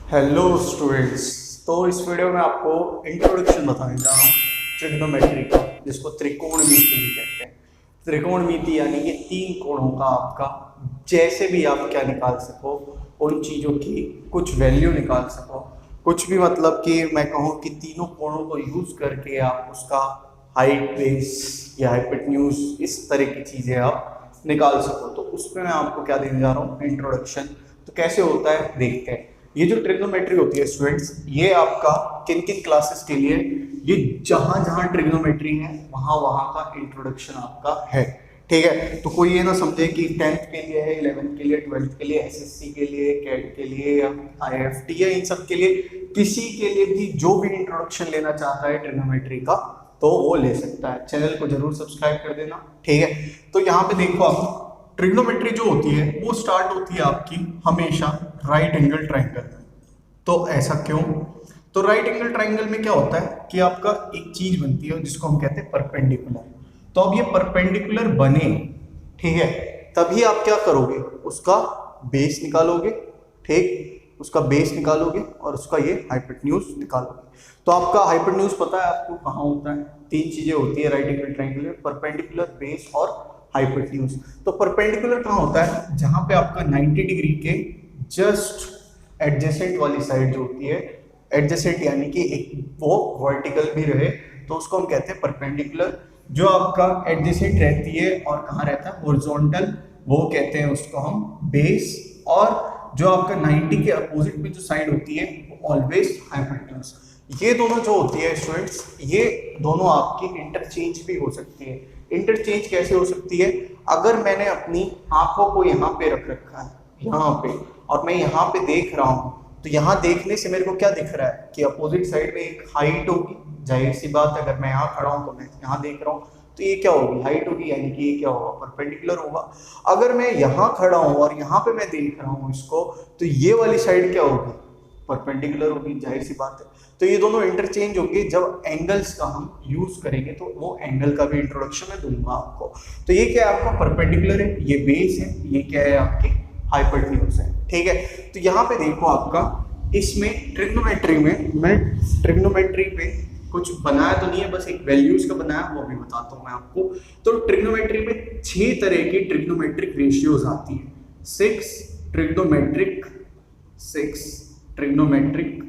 Hello students. तो इस video में आपको इंट्रोडक्शन बताने जा रहा हूँ ट्रिग्नोमेट्री का, जिसको त्रिकोणमिति भी कहते हैं। त्रिकोणमिति यानी कि तीन कोणों का आपका जैसे भी आप क्या निकाल सको, उन चीज़ों की कुछ वैल्यू निकाल सको, कुछ भी मतलब कि मैं कहूँ कि तीनों कोणों को यूज़ करके आप उसका हाइट बेस या हाइपोटेन्यूज इस तरह की चीज़ें आप निकाल सको। तो उसमें मैं आपको क्या देने जा रहा हूँ, इंट्रोडक्शन। तो कैसे होता है देखते हैं। ये जो ट्रिग्नोमेट्री होती है स्टूडेंट्स, ये आपका किन किन क्लासेस के लिए, ये जहां जहां ट्रिग्नोमेट्री है वहां वहां का इंट्रोडक्शन आपका है। ठीक है, तो कोई ये ना समझे कि 10th के लिए है, 11th के लिए, 12th के लिए, एसएससी के लिए, कैट के लिए या आईएफटी है, इन सब के लिए किसी के लिए भी जो भी इंट्रोडक्शन लेना चाहता है ट्रिग्नोमेट्री का तो वो ले सकता है। चैनल को जरूर सब्सक्राइब कर देना। ठीक है, तो यहाँ पे देखो आप, ट्रिग्नोमेट्री जो होती है वो स्टार्ट होती है आपकी हमेशा राइट एंगल ट्रायंगल में। तो ऐसा क्यों? तो राइट एंगल ट्रायंगल में क्या होता है कि आपका एक चीज बनती है जिसको हम कहते हैं परपेंडिकुलर। तो अब ये परपेंडिकुलर बने, ठीक है, तभी आप क्या करोगे, उसका बेस निकालोगे। ठीक, उसका बेस निकालोगे और उसका ये हाइपोटेन्यूज निकालोगे। तो आपका हाइपोटेन्यूज पता है आपको कहाँ होता है? तीन चीजें होती है राइट एंगल ट्रायंगल में, परपेंडिकुलर, बेस और हाइपोटेन्यूज। तो परपेंडिकुलर कहाँ होता है? जहां पे आपका 90 डिग्री के जस्ट एडजेसेंट वाली साइड जो होती है, एडजेसेंट यानी कि एक वो वर्टिकल भी रहे तो उसको हम कहते हैं परपेंडिकुलर। जो आपका एडजेसेंट रहती है और कहाँ रहता है, हॉरिजॉन्टल, वो कहते हैं उसको हम बेस। और जो आपका 90 के अपोजिट में जो साइड होती है वो ऑलवेज हाइपोटेन्यूज। ये दोनों जो होती है स्टूडेंट्स, ये दोनों आपकी इंटरचेंज भी हो सकती है। इंटरचेंज कैसे हो सकती है? अगर मैंने अपनी आंखों को यहाँ पे रख रखा है, यहाँ पे, और मैं यहाँ पे देख रहा हूँ, तो यहाँ देखने से मेरे को क्या दिख रहा है कि अपोजिट साइड में एक हाइट होगी। जाहिर सी बात है, अगर मैं यहाँ खड़ा हूँ तो मैं यहाँ देख रहा हूँ तो ये क्या होगी, हाइट होगी, यानी कि ये क्या होगा, परपेंडिकुलर होगा। अगर मैं यहाँ खड़ा हूँ और यहाँ पे मैं देख रहा हूँ इसको, तो ये वाली साइड क्या होगी, परपेंडिकुलर होगी। जाहिर सी बात है, तो ये दोनों इंटरचेंज होंगे। जब एंगल्स का हम यूज करेंगे तो वो एंगल का भी इंट्रोडक्शन मैं दूंगा आपको। तो ये क्या है आपका परपेंडिकुलर है, ये बेस है, ये क्या है आपकी हाइपोटेन्यूज है। ठीक है, तो यहाँ पे देखो आपका, इसमें ट्रिग्नोमेट्री में मैं ट्रिग्नोमेट्री पे कुछ बनाया तो नहीं है, बस एक वैल्यूज का बनाया, वो भी बताता हूँ मैं आपको। तो ट्रिग्नोमेट्री में 6 तरह की ट्रिग्नोमेट्रिक रेशियोज आती है। 6 ट्रिग्नोमेट्रिक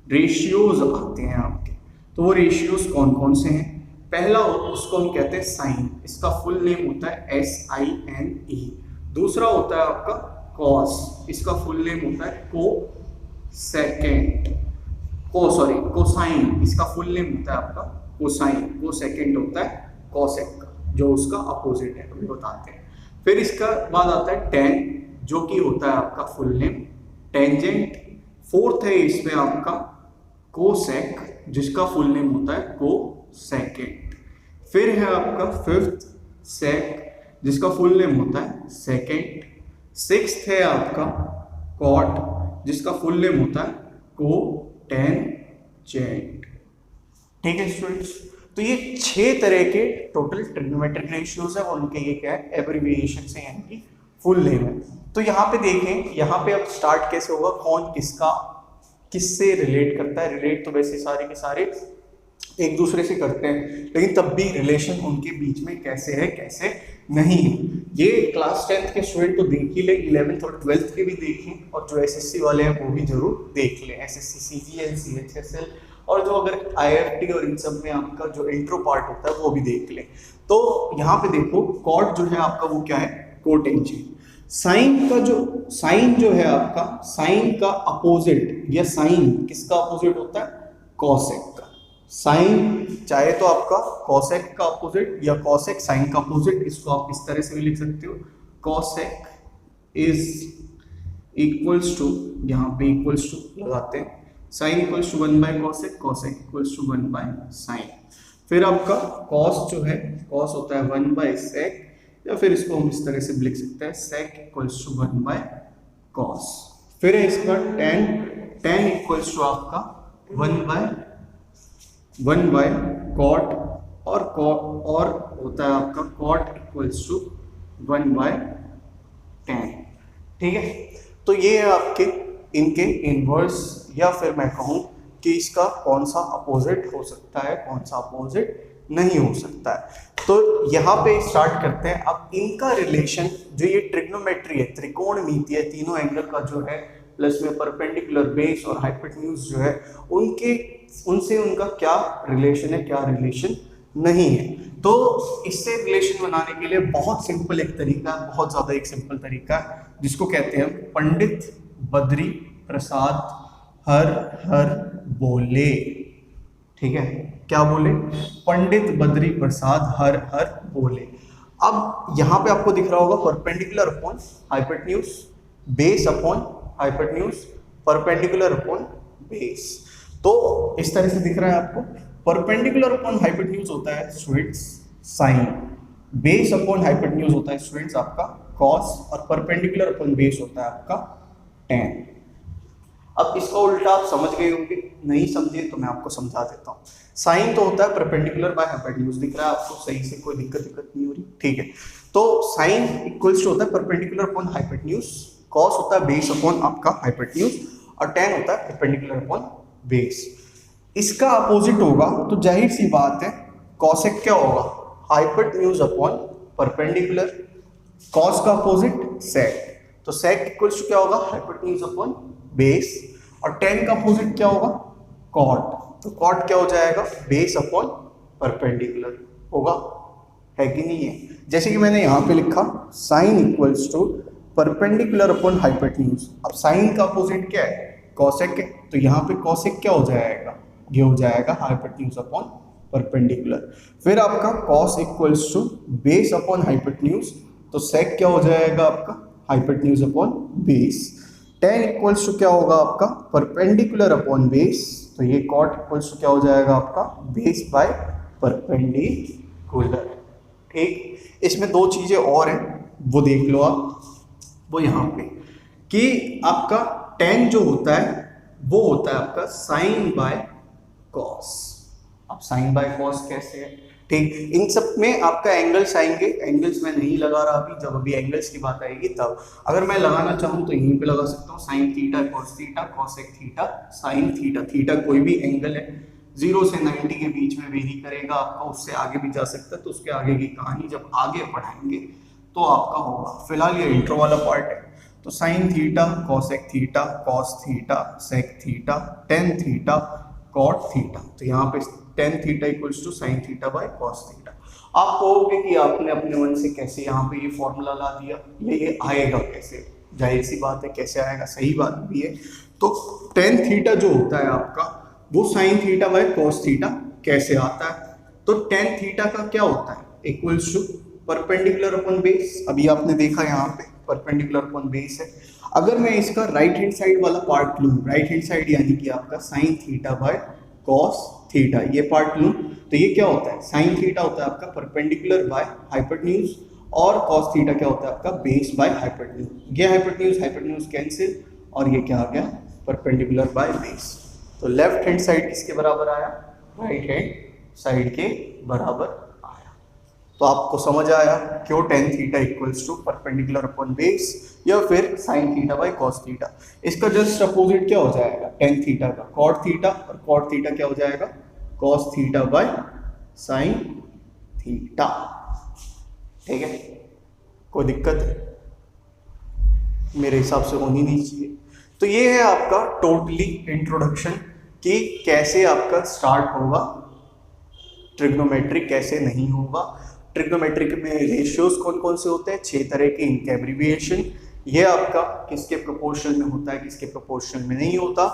रेशियोज आते हैं आपके। तो वो रेशियोज कौन कौन से हैं? पहला उसको हम कहते हैं साइन, इसका फुल नेम होता है SINE। दूसरा होता है आपका कॉस, इसका फुल नेम होता है कोसाइन, इसका फुल नेम होता है आपका कोसाइन। सेकंड होता है कॉसेक का, जो उसका अपोजिट है, अभी बताते हैं। फिर इसका बाद आता है टेन, जो कि होता है आपका फुल नेम टेंजेंट। फोर्थ है इसमें आपका कोसेक, जिसका फुल नेम होता है कोसेकेंट। फिर है आपका फिफ्थ सेक, जिसका फुल नेम होता है सेकेंट। सिक्स्थ है आपका कॉट, जिसका फुल नेम होता है कोटेंजेंट। ठीक है स्टूडेंट्स, तो ये 6 तरह के टोटल ट्रिग्नोमेट्रिक रेशियोज है और उनके ये क्या है, एब्रिविएशन से, यानी कि फुल नेम है। तो यहाँ पे देखें, यहाँ पे अब स्टार्ट कैसे होगा, कौन किसका किससे रिलेट करता है। रिलेट तो वैसे सारे के सारे एक दूसरे से करते हैं, लेकिन तब भी रिलेशन उनके बीच में कैसे है कैसे नहीं है, ये क्लास 10th के स्टूडेंट तो देख ही ले, 11th और 12th के भी देखें, और जो एसएससी वाले हैं वो भी जरूर देख लें, एसएससी सीजीएल सीएचएसएल, और जो अगर आईएफटी और इन सब में आपका जो इंट्रो पार्ट होता है वो भी देख लें। तो यहाँ पे देखो, कॉट जो है आपका वो क्या है, कोटेंजेंट। साइन जो है आपका, साइन का अपोजिट, या साइन किसका अपोजिट होता है, कॉसेक का। साइन चाहे तो आपका कॉसेक का अपोजिट या कॉसेक साइन का अपोजिट, इसको आप इस तरह से भी लिख सकते हो, कॉसेक इज इक्वल्स टू, यहाँ पे इक्वल्स टू लगाते हैं, sine equals to 1 by cosec, cosec equals to 1 by sine. फिर आपका कॉस जो है, कॉस होता है 1 बाय सेक, या फिर इसको हम इस तरह से भी लिख सकते हैं, सेक इक्वल्स टू 1 बाय कॉस। फिर है इसका टेन इक्वल्स टू आपका 1 बाय कॉट, और होता है आपका cot equals to 1 by tan. ठीक है, तो ये है आपके इनके इनवर्स, या फिर मैं कहूँ कि इसका कौन सा अपोजिट हो सकता है, कौन सा अपोजिट नहीं हो सकता है। तो यहाँ पे स्टार्ट करते हैं। अब इनका रिलेशन, जो ये ट्रिग्नोमेट्री है, त्रिकोणमिति है, तीनों एंगल का जो है, प्लस में परपेंडिकुलर, बेस और हाइपोटेन्यूज जो है, उनसे उनका क्या रिलेशन है, क्या रिलेशन नहीं है। तो इससे रिलेशन बनाने के लिए बहुत सिंपल एक तरीका, बहुत ज्यादा एक सिंपल तरीका है, जिसको कहते हैं पंडित बद्री प्रसाद हर हर बोले। ठीक है, क्या बोले? पंडित बद्री प्रसाद हर हर बोले। अब यहां पे आपको दिख रहा होगा perpendicular upon hypotenuse, base upon hypotenuse, perpendicular upon base. तो इस तरह से दिख रहा है आपको। परपेंडिकुलर अपॉन हाइपोटेन्यूज होता है students sine, base upon hypotenuse होता है स्टूडेंट्स आपका कॉस, और परपेंडिकुलर अपॉन बेस होता है आपका टेन। अब इसका उल्टा आप समझ गए होंगे, नहीं समझे तो मैं आपको समझा देता हूँ। साइन तो होता है परपेंडिकुलर बाय हाइपोटेन्यूज, दिख रहा है आपको सही से, कोई दिक्कत नहीं हो रही, ठीक है। तो साइन इक्वल्स टू होता है परपेंडिकुलर अपॉन हाइपोटेन्यूज, कॉस होता है बेस अपॉन आपका हाइपोटेन्यूज, और टेन होता है परपेंडिकुलर अपॉन बेस। इसका अपोजिट होगा तो जाहिर सी बात है कॉसेक क्या होगा? Hypotenuse upon perpendicular. कॉस का अपोजिट सेक, तो सेक इक्वल्स टू क्या होगा? Hypotenuse upon base. और टेन का अपोजिट क्या होगा? कॉट, तो कॉट क्या हो जाएगा? बेस अपॉन परपेंडिकुलर होगा, है कि नहीं है? जैसे कि मैंने यहाँ पे लिखा sine equals to perpendicular upon hypotenuse. अब साइन का अपोजिट क्या है? कॉसेक है, तो यहाँ पे कॉसेक क्या हो जाएगा? ये हो जाएगा हाइपोटेन्यूज अपॉन परपेंडिकुलर। फिर आपका cos equals to base upon hypotenuse, तो सेक क्या हो जाएगा आपका? Hypotenuse upon base. Tan equals to क्या होगा आपका? परपेंडिकुलर अपॉन बेस, तो ये कॉट इक्वल्स टू क्या हो जाएगा आपका? Base by perpendicular. ठीक, इसमें दो चीजें और हैं, वो देख लो आप, वो यहाँ पे कि आपका टेन जो होता है वो होता है आपका साइन बाय कॉस। अब साइन बाय कॉस कैसे है? ठीक, इन सब में आपका एंगल्स आएंगे, एंगल्स मैं नहीं लगा रहा अभी, जब अभी एंगल्स की बात आएगी तब। अगर मैं लगाना चाहूँ तो यहीं पे लगा सकता हूँ, sine theta cos theta, cosec theta sine theta. Theta कोई भी एंगल है, 0 से 90 के बीच में वेरी करेगा आपका, उससे आगे भी जा सकता है, तो उसके आगे की कहानी जब आगे पढ़ाएंगे तो आपका होगा। फिलहाल ये इंट्रो वाला पार्ट है। तो sine theta, cosec theta, cos theta, sec theta, tan theta, cot theta. तो यहाँ पे tan theta equals to sine theta by cos theta. आप कहोगे कि आपने अपने मन से कैसे यहाँ पे ये फॉर्मूला ला दिया, ये आएगा कैसे? जाहिर सी बात है कैसे आएगा, सही बात भी है। तो टेन थीटा जो होता है आपका, वो sign theta by cos theta कैसे आता है? तो टेन थीटा का क्या होता है? Equals to perpendicular upon base. अभी आपने देखा यहाँ पे परपेंडिकुलर अपॉन बेस है। अगर मैं इसका राइट हैंड साइड वाला पार्ट लूँ, राइट हैंड साइड यानी कि आपका sign theta by cos theta, ये पार्ट लूँ, तो ये क्या होता है? साइन थीटा होता है आपका परपेंडिकुलर बाय हाइपोटेन्यूज, और कॉस थीटा क्या होता है आपका? Base by hypotenuse. ये हाइपोटेन्यूज कैंसिल, और ये क्या आ गया? Perpendicular by base. तो लेफ्ट हैंड साइड किसके बराबर आया? राइट हैंड साइड के बराबर आया। तो आपको समझ आया क्यों tan theta equals to perpendicular upon base, या फिर sine theta by cos theta. इसका जस्ट अपोजिट क्या हो जाएगा? टेन थीटा का कॉट थीटा, और कॉट थीटा क्या हो जाएगा? Cos theta by sine theta. ठीक है, कोई दिक्कत है? मेरे हिसाब से होनी नहीं चाहिए। तो ये है आपका टोटली इंट्रोडक्शन कि कैसे आपका स्टार्ट होगा ट्रिग्नोमेट्री, कैसे नहीं होगा। ट्रिग्नोमेट्रिक में रेशियोज कौन कौन से होते हैं? 6 तरह के, इनके एब्रीविएशन, ये आपका किसके प्रोपोर्शनल में होता है, किसके प्रोपोर्शनल में नहीं होता।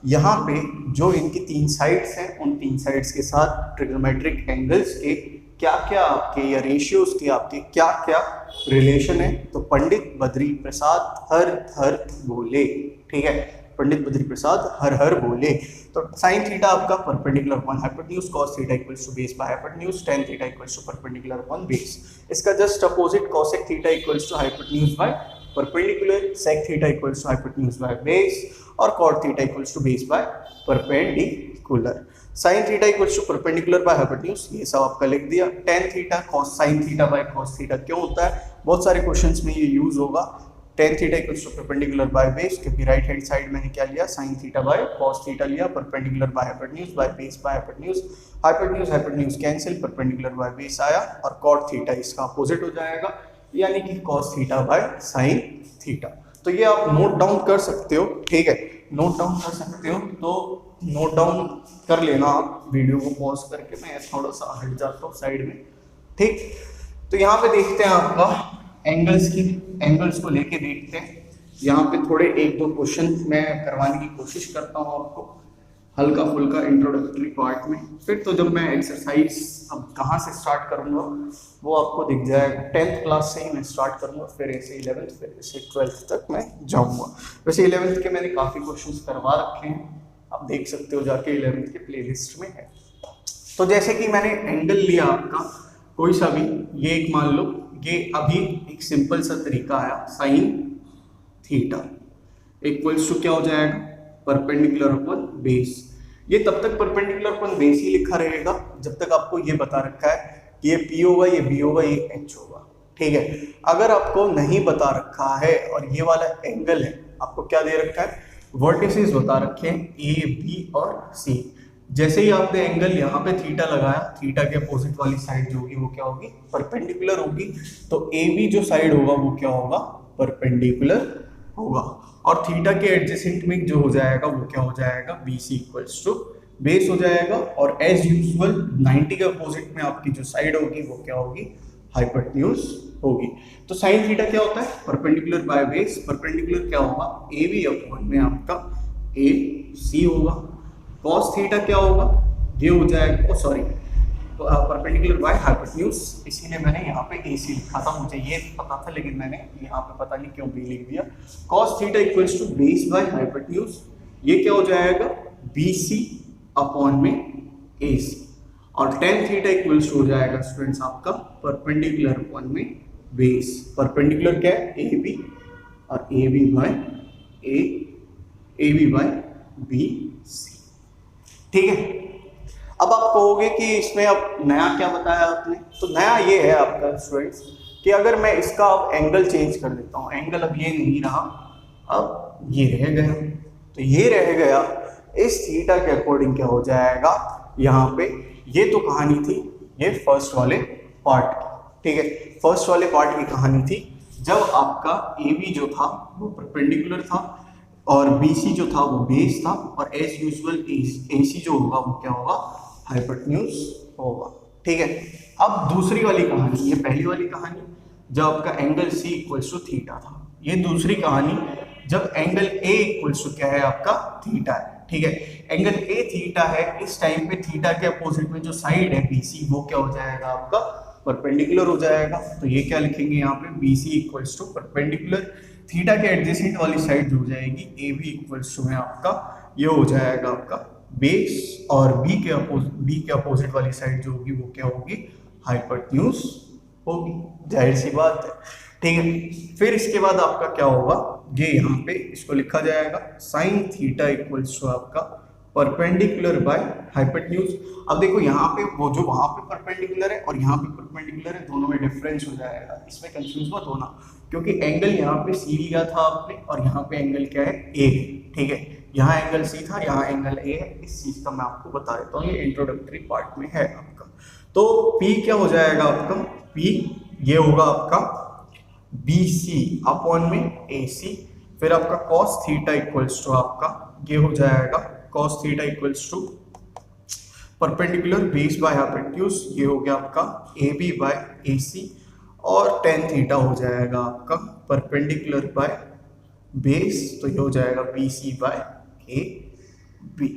यहाँ पे जो इनकी 3 साइड्स हैं, उन 3 साइड्स के साथ ट्रिग्नोमेट्रिक एंगल्स के क्या क्या आपके, या रेशियोज के आपके क्या क्या रिलेशन है, तो पंडित बद्री प्रसाद हर हर बोले। ठीक है, पंडित बद्री प्रसाद हर हर बोले। तो साइन थीटा आपका perpendicular upon hypotenuse, cos theta equals to base by hypotenuse, tan theta equals to perpendicular upon base. इसका just opposite cosec theta equals to hypotenuse by perpendicular, sec theta equals to hypotenuse by base, और cot theta equals to base by perpendicular. Sine theta equals to perpendicular by hypotenuse, ये सब आपका लिख दिया। Tan theta cos sine theta by cos theta क्यों होता है? बहुत सारे क्वेश्चंस में ये यूज होगा। Tan theta equals to perpendicular by base, क्योंकि राइट हैंड साइड मैंने क्या लिया, sine theta by cos theta लिया, perpendicular by hypotenuse by base by hypotenuse, hypotenuse cancel, perpendicular by base आया और कॉट थीटा इसका अपोजिट हो जाएगा, यानी कि cos theta by sine theta. तो ये आप नोट डाउन कर सकते हो, ठीक है, नोट डाउन कर सकते हो। तो नोट डाउन कर लेना आप, वीडियो को पॉज करके, मैं थोड़ा सा हट जाता हूँ साइड में, ठीक। तो यहाँ पे देखते हैं आपका एंगल्स को लेके देखते हैं। यहाँ पे थोड़े एक दो क्वेश्चन मैं करवाने की कोशिश करता हूँ आपको, हल्का फुल्का इंट्रोडक्टरी पार्ट में। फिर तो जब मैं एक्सरसाइज अब कहाँ से स्टार्ट करूँगा वो आपको दिख जाएगा। 10th क्लास से ही मैं स्टार्ट करूँगा, फिर ऐसे 11th, फिर ऐसे 12th तक मैं जाऊँगा। वैसे 11th के मैंने काफ़ी क्वेश्चन करवा रखे हैं, आप देख सकते हो जाके 11th के प्लेलिस्ट में है। तो जैसे कि मैंने एंगल लिया आपका कोई सा भी, ये एक मान लो, ये अभी एक सिंपल सा तरीका आया, साइन थीटा इक्वल्स टू क्या हो जाएगा, परपेंडिकुलर अपॉन बेस। ये तब तक परपेंडिकुलर अपॉन बेस ही लिखा रहेगा जब तक आपको ये बता रखा है कि ये P होगा, ये B होगा, ये H होगा, ठीक है। अगर आपको नहीं बता रखा है और ये वाला एंगल है, आपको क्या दे रखा है, वर्टिसेस बता रखे हैं A, B और C। जैसे ही आपने एंगल यहाँ पे थीटा लगाया, थीटा के अपोजिट वाली साइड जो होगी वो क्या होगी, परपेंडिकुलर होगी। तो AB जो साइड होगा वो क्या होगा, परपेंडिकुलर होगा। और थीटा के एडजेसेंट में जो हो जाएगा वो क्या हो जाएगा, BC इक्वल्स टू बेस हो जाएगा। और एज यूजुअल 90 के अपोजिट में आपकी जो साइड होगी वो क्या होगी, हाइपोटेन्यूज होगी। तो साइन थीटा क्या होता है, परपेंडिकुलर बाय बेस। परपेंडिकुलर क्या होगा, AB अपॉन में आपका AC होगा। कॉस थीटा क्या होगा, ये हो जाएगा, सॉरी, परपेंडिकुलर बाय हाइपोटेन्यूज, इसीलिए मैंने यहाँ पे AC लिखा था, मुझे ये पता था लेकिन मैंने यहाँ पे पता नहीं क्यों B लिख दिया। Cos theta equals to base by hypotenuse, ये क्या हो जाएगा, BC अपॉन में AC। और टेन थीटा इक्वल्स टू हो जाएगा स्टूडेंट्स आपका परपेंडिकुलर अपॉन में बेस। परपेंडिकुलर क्या है, AB और AB बाय BC, ठीक है। अब आप कहोगे कि इसमें अब नया क्या बताया आपने, तो नया ये है आपका स्टूडेंट्स कि अगर मैं इसका अब एंगल चेंज कर देता हूँ, एंगल अब ये नहीं रहा, अब ये रह गया, तो ये रह गया, इस थीटा के अकॉर्डिंग क्या हो जाएगा यहाँ पे। ये तो कहानी थी ये फर्स्ट वाले पार्ट की, ठीक है, फर्स्ट वाले पार्ट की कहानी थी जब आपका AB जो था वो परपेंडिकुलर था और BC जो था वो बेस था, और एज यूजुअल AC जो होगा वो क्या होगा, हाइपोटेन्यूज होगा, ठीक है। अब दूसरी वाली कहानी, ये पहली वाली कहानी जब आपका angle C equals to theta था, ये दूसरी कहानी जब एंगल A इक्वल्स टू क्या है आपका, थीटा है, ठीक है। एंगल A थीटा है, इस टाइम पे थीटा के अपोजिट में जो साइड है BC वो क्या हो जाएगा आपका, परपेंडिकुलर हो जाएगा। तो ये क्या लिखेंगे यहाँ पे, BC equals to perpendicular, theta के एडजेसेंट वाली साइड जो हो जाएगी AB इक्वल्स टू में आपका ये हो जाएगा आपका बेस, और B के अपोजिट वाली साइड जो होगी वो क्या होगी, हाइपोटेन्यूज होगी, जाहिर सी बात है, ठीक है। फिर इसके बाद आपका क्या होगा, ये यहाँ पे इसको लिखा जाएगा साइन थीटा इक्वल्स टू आपका परपेंडिकुलर बाय हाइपोटेन्यूज। अब देखो यहाँ पे वो जो वहां पे परपेंडिकुलर है और यहाँ पे परपेंडिकुलर है, दोनों में डिफरेंस हो जाएगा, इसमें कंफ्यूज मत होना, क्योंकि एंगल यहाँ पे C लिया था आपने और यहाँ पे एंगल क्या है, A है, ठीक है। यहाँ एंगल C था, यहाँ एंगल A है, इस चीज का मैं आपको बता देता हूँ, ये इंट्रोडक्टरी पार्ट में है आपका। तो P क्या हो जाएगा आपका, P ये होगा आपका BC अपॉन में AC, फिर आपका cos थीटा इक्वल्स टू आपका ये हो जाएगा cos theta equals to perpendicular base by hypotenuse, ये हो गया आपका AB बाय AC, और टेन थीटा हो जाएगा आपका परपेंडिकुलर बाय बेस, तो ये हो जाएगा BC बाय AB।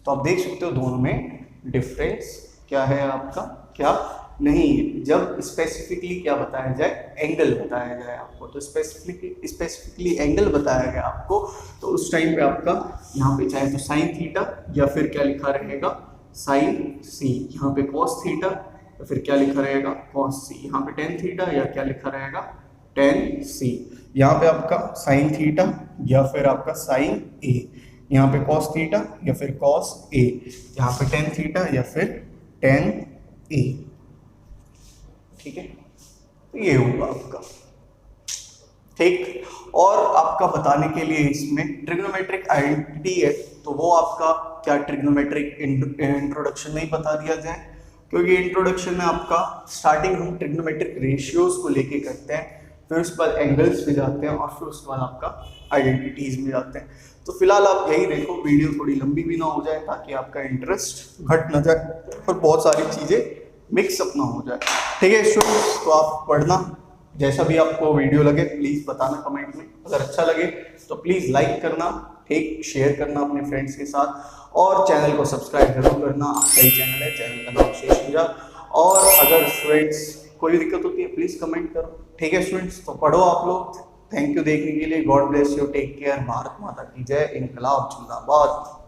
तो आप देख सकते हो दोनों में डिफरेंस क्या है आपका, क्या नहीं है। जब स्पेसिफिकली क्या बताया जाए, एंगल बताया जाए आपको, तो स्पेसिफिकली एंगल बताया गया आपको, तो उस टाइम पे आपका यहाँ पे चाहे तो साइन थीटा या फिर क्या लिखा रहेगा, साइन C, यहाँ पे कॉस थीटा या फिर क्या लिखा रहेगा, कॉस C, यहाँ पे टेन थीटा या क्या लिखा रहेगा, टेन C, यहाँ पे आपका साइन थीटा या फिर आपका साइन A, यहाँ पे कॉस थीटा या फिर कॉस A, यहाँ पे टेन थीटा या फिर टेन A, ठीक है। तो ये होगा आपका, ठीक। और आपका बताने के लिए इसमें ट्रिग्नोमेट्रिक आइडेंटिटी है, तो वो आपका क्या ट्रिग्नोमेट्रिक इंट्रोडक्शन में ही बता दिया जाए, क्योंकि इंट्रोडक्शन में आपका स्टार्टिंग हम ट्रिग्नोमेट्रिक रेशियोज को लेके करते हैं, फिर उसके बाद एंगल्स पे जाते हैं और फिर उसके बाद आपका आइडेंटिटीज में जाते हैं। तो फिलहाल आप यही देखो, वीडियो थोड़ी लंबी भी ना हो जाए ताकि आपका इंटरेस्ट घट ना जाए और बहुत सारी चीज़ें मिक्सअप ना हो जाए। ठीक है स्टूडेंट्स, तो आप पढ़ना, जैसा भी आपको वीडियो लगे प्लीज़ बताना कमेंट में, अगर अच्छा लगे तो प्लीज़ लाइक करना, ठीक, शेयर करना अपने फ्रेंड्स के साथ, और चैनल को सब्सक्राइब जरूर करना। आपका ही चैनल है, चैनल का नाम शेष पूजा। और अगर स्टूडेंट्स कोई भी दिक्कत होती है प्लीज़ कमेंट करो। ठीक है स्टूडेंट्स, तो पढ़ो आप लोग। थैंक यू देखने के लिए। God bless you, take care. Bharat माता की जय। इनकलाब जिंदाबाद।